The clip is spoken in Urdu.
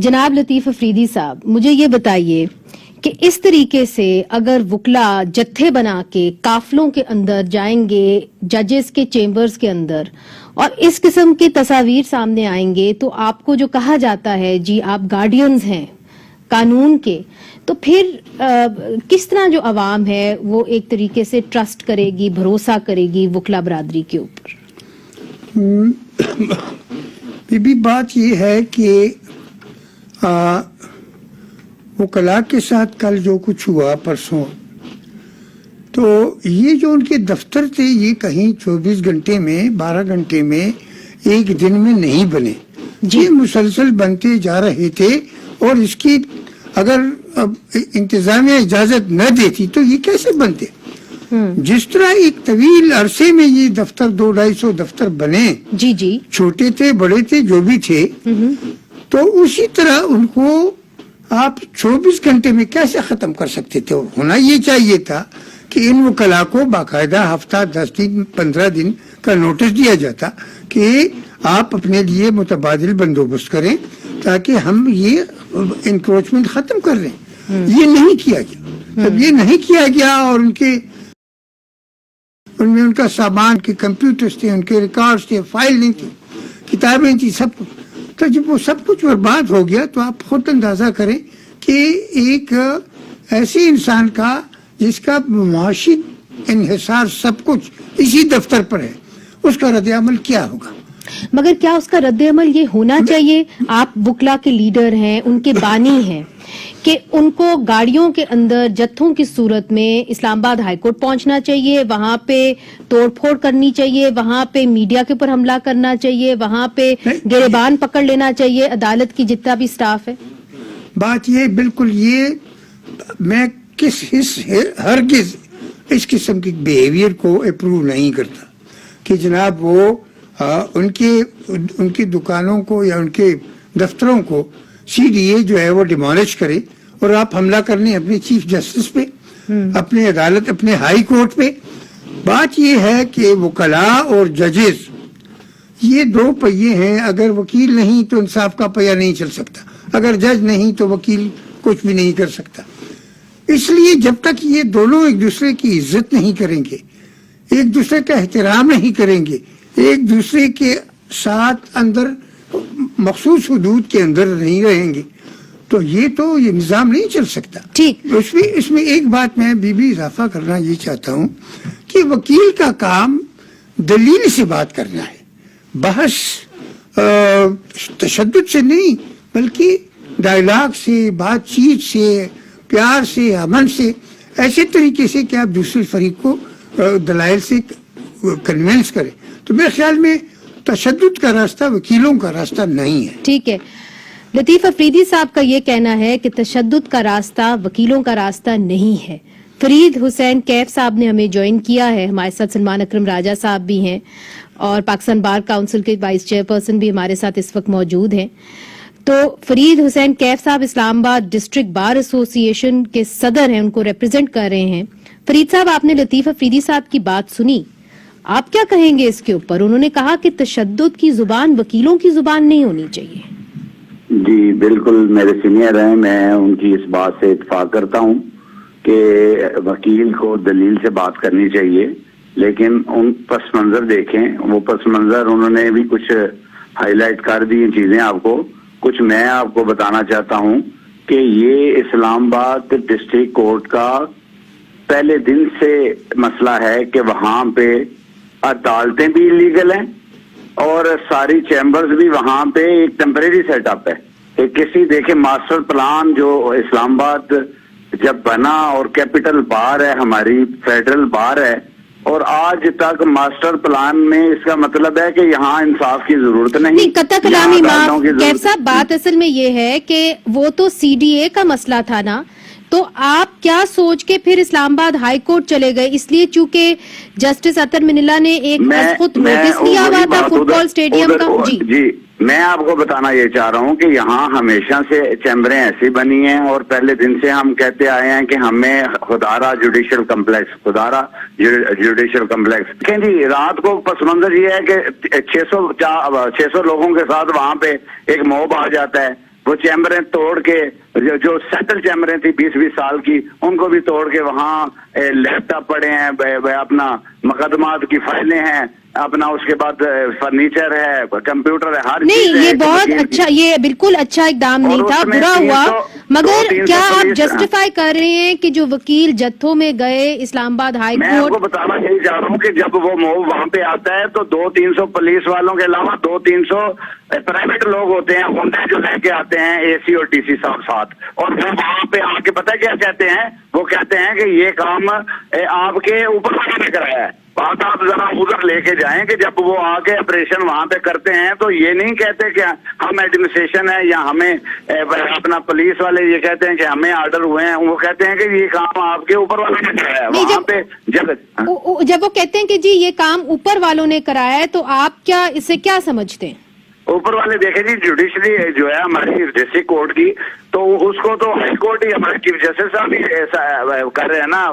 جناب لطیف افریدی صاحب، مجھے یہ بتائیے کہ اس طریقے سے اگر وکلا جتھے بنا کے قافلوں کے اندر جائیں گے ججز کے چیمبرز کے اندر اور اس قسم کی تصاویر سامنے آئیں گے تو آپ کو جو کہا جاتا ہے جی آپ گارڈینز ہیں قانون کے، تو پھر کس طرح جو عوام ہے وہ ایک طریقے سے ٹرسٹ کرے گی، بھروسہ کرے گی وکلا برادری کے اوپر؟ بھی بات یہ ہے کہ وکلاء کے ساتھ کل جو کچھ ہوا پرسوں، تو یہ جو ان کے دفتر تھے یہ کہیں 24 گھنٹے میں 12 گھنٹے میں ایک دن میں نہیں بنے، یہ مسلسل بنتے جا رہے تھے، اور اس کی اگر انتظامیہ اجازت نہ دیتی تو یہ کیسے بنتے؟ جس طرح ایک طویل عرصے میں یہ دفتر 200-250 دفتر بنے، جی چھوٹے تھے بڑے تھے جو بھی تھے، تو اسی طرح ان کو آپ 24 گھنٹے میں کیسے ختم کر سکتے تھے؟ ہونا یہ چاہیے تھا کہ ان وکلاء کو باقاعدہ ہفتہ 10 دن 15 دن کا نوٹس دیا جاتا کہ آپ اپنے لیے متبادل بندوبست کریں تاکہ ہم یہ انکروچمنٹ ختم کر رہے ہیں۔ یہ نہیں کیا گیا۔ جب یہ نہیں کیا گیا اور ان میں ان کا سامان کے کمپیوٹرز تھے، ان کے ریکارڈز تھے، فائلنگ تھی، کتابیں تھی، سب کچھ، تو جب وہ سب کچھ برباد ہو گیا تو آپ خود اندازہ کریں کہ ایک ایسے انسان کا جس کا معاشی انحصار سب کچھ اسی دفتر پر ہے، اس کا رد عمل کیا ہوگا؟ مگر کیا اس کا رد عمل یہ ہونا چاہیے؟ آپ وکلا کے لیڈر ہیں، ان کے بانی ہیں، کہ ان کو گاڑیوں کے اندر جتھوں کی صورت میں اسلام آباد ہائی کورٹ پہنچنا چاہیے، وہاں پہ توڑ پھوڑ کرنی چاہیے، وہاں پہ میڈیا کے اوپر حملہ کرنا چاہیے، وہاں پہ گریبان پکڑ لینا چاہیے عدالت کی جتنا بھی سٹاف ہے؟ بات یہ بالکل، یہ میں ہرگز اس قسم کی بیہیویئر کو اپروو نہیں کرتا کہ جناب وہ ان کی دکانوں کو یا ان کے دفتروں کو CDA جو ہے وہ ڈیمالش کرے اور آپ حملہ کرنے اپنے چیف جسٹس پہ، اپنے عدالت، اپنے ہائی کورٹ پہ۔ بات یہ ہے کہ وکلاء اور ججز یہ دو پہیے ہیں، اگر وکیل نہیں تو انصاف کا پہیہ نہیں چل سکتا، اگر جج نہیں تو وکیل کچھ بھی نہیں کر سکتا۔ اس لیے جب تک یہ دونوں ایک دوسرے کی عزت نہیں کریں گے، ایک دوسرے کا احترام نہیں کریں گے، ایک دوسرے کے ساتھ اندر مخصوص حدود کے اندر نہیں رہیں گے، تو یہ نظام نہیں چل سکتا۔ ٹھیک، اس میں ایک بات میں بھی اضافہ کرنا یہ چاہتا ہوں کہ وکیل کا کام دلیل سے بات کرنا ہے، بحث تشدد سے نہیں بلکہ ڈائلاگ سے، بات چیت سے، پیار سے، امن سے، ایسے طریقے سے کہ آپ دوسرے فریق کو دلائل سے کنوینس کریں۔ تو میرے خیال میں تشدد کا راستہ وکیلوں کا راستہ نہیں ہے۔ ٹھیک ہے، لطیف افریدی صاحب کا یہ کہنا ہے کہ تشدد کا راستہ وکیلوں کا راستہ نہیں ہے۔ فرید حسین کیف صاحب نے ہمیں جوائن کیا ہے، ہمارے ساتھ سلمان اکرم راجہ صاحب بھی ہیں اور پاکستان بار کاؤنسل کے وائس چیئرپرسن بھی ہمارے ساتھ اس وقت موجود ہیں۔ تو فرید حسین کیف صاحب اسلام آباد ڈسٹرکٹ بار ایسوسی ایشن کے صدر ہیں، ان کو ریپرزینٹ کر رہے ہیں۔ فرید صاحب، آپ نے لطیف افریدی صاحب کی بات سنی، آپ کیا کہیں گے اس کے اوپر؟ انہوں نے کہا کہ تشدد کی زبان وکیلوں کی زبان نہیں ہونی چاہیے۔ جی بالکل، میرے سینئر ہیں، میں ان کی اس بات سے اتفاق کرتا ہوں کہ وکیل کو دلیل سے بات کرنی چاہیے، لیکن ان پس منظر دیکھیں، وہ پس منظر انہوں نے بھی کچھ ہائی لائٹ کر دی چیزیں آپ کو، کچھ میں آپ کو بتانا چاہتا ہوں کہ یہ اسلام آباد ڈسٹرکٹ کورٹ کا پہلے دن سے مسئلہ ہے کہ وہاں پہ عدالتیں بھی لیگل ہیں اور ساری چیمبرز بھی وہاں پہ ایک ٹیمپریری سیٹ اپ ہے۔ کسی دیکھیں ماسٹر پلان جو اسلام آباد جب بنا اور کیپٹل بار ہے، ہماری فیڈرل بار ہے، اور آج تک ماسٹر پلان میں اس کا مطلب ہے کہ یہاں انصاف کی ضرورت نہیں۔ قطع کلامی معاف کیف صاحب، بات اصل میں یہ ہے کہ وہ تو CDA کا مسئلہ تھا نا، تو آپ کیا سوچ کے پھر اسلام آباد ہائی کورٹ چلے گئے؟ اس لیے چونکہ جسٹس اطہر منلہ نے ایک خود نوٹس لیا ہوا تھا فٹ بال اسٹیڈیم کا۔ جی میں آپ کو بتانا یہ چاہ رہا ہوں کہ یہاں ہمیشہ سے چیمبریں ایسی بنی ہیں اور پہلے دن سے ہم کہتے آئے ہیں کہ ہمیں خدارہ جوڈیشل کمپلیکس دیکھیں جی، رات کو پس منظر یہ ہے کہ 600 لوگوں کے ساتھ وہاں پہ ایک موب آ جاتا ہے، وہ چیمبریں توڑ کے جو سیٹل چیمبریں تھی 20-20 سال کی ان کو بھی توڑ کے وہاں لیپ ٹاپ پڑے ہیں، اپنا مقدمات کی فائلیں ہیں، اپنا اس کے بعد فرنیچر ہے، کمپیوٹر ہے، ہر چیز نہیں، ہے یہ ایک بہت وکیل کی۔ اچھا، یہ بالکل اچھا اقدام نہیں اور تھا، اس میں برا ہوا، 300 مگر 200-300 کیا آپ پولیس- جسٹیفائی کر رہے ہیں کہ جو وکیل جتھوں میں گئے اسلام آباد ہائی میں آپ کو کورٹ، بتانا یہی چاہ رہا ہوں کہ جب وہ موب وہاں پہ آتا ہے تو 200-300 پولیس والوں کے علاوہ 200-300 پرائیویٹ لوگ ہوتے ہیں، ہونڈا جو لے کے آتے ہیں اے سی اور ڈی سی صاحب ساتھ، اور وہ وہاں پہ آ کے پتہ کیا کہتے ہیں؟ وہ کہتے ہیں کہ یہ کام آپ کے اوپر والوں نے کرایا ہے۔ بات آپ ذرا ادھر لے کے جائیں کہ جب وہ آ کے آپریشن وہاں پہ کرتے ہیں تو یہ نہیں کہتے کہ ہم ایڈمنسٹریشن ہے یا ہمیں اپنا پولیس والے یہ کہتے ہیں کہ ہمیں آرڈر ہوئے ہیں، وہ کہتے ہیں کہ یہ کام آپ کے اوپر والوں نے کرایا ہے۔ نہیں، وہاں پہ جب وہ کہتے ہیں کہ جی یہ کام اوپر والوں نے کرایا ہے، تو آپ کیا اسے کیا سمجھتے ہیں؟ اوپر والے دیکھیں جی، جوڈیشری جو ہے ہماری ڈسٹرکٹ کورٹ کی، تو اس کو تو ہائی کورٹ ہی ہمارے چیف جسٹس صاحب ہی ایسا کر رہے ہیں نا۔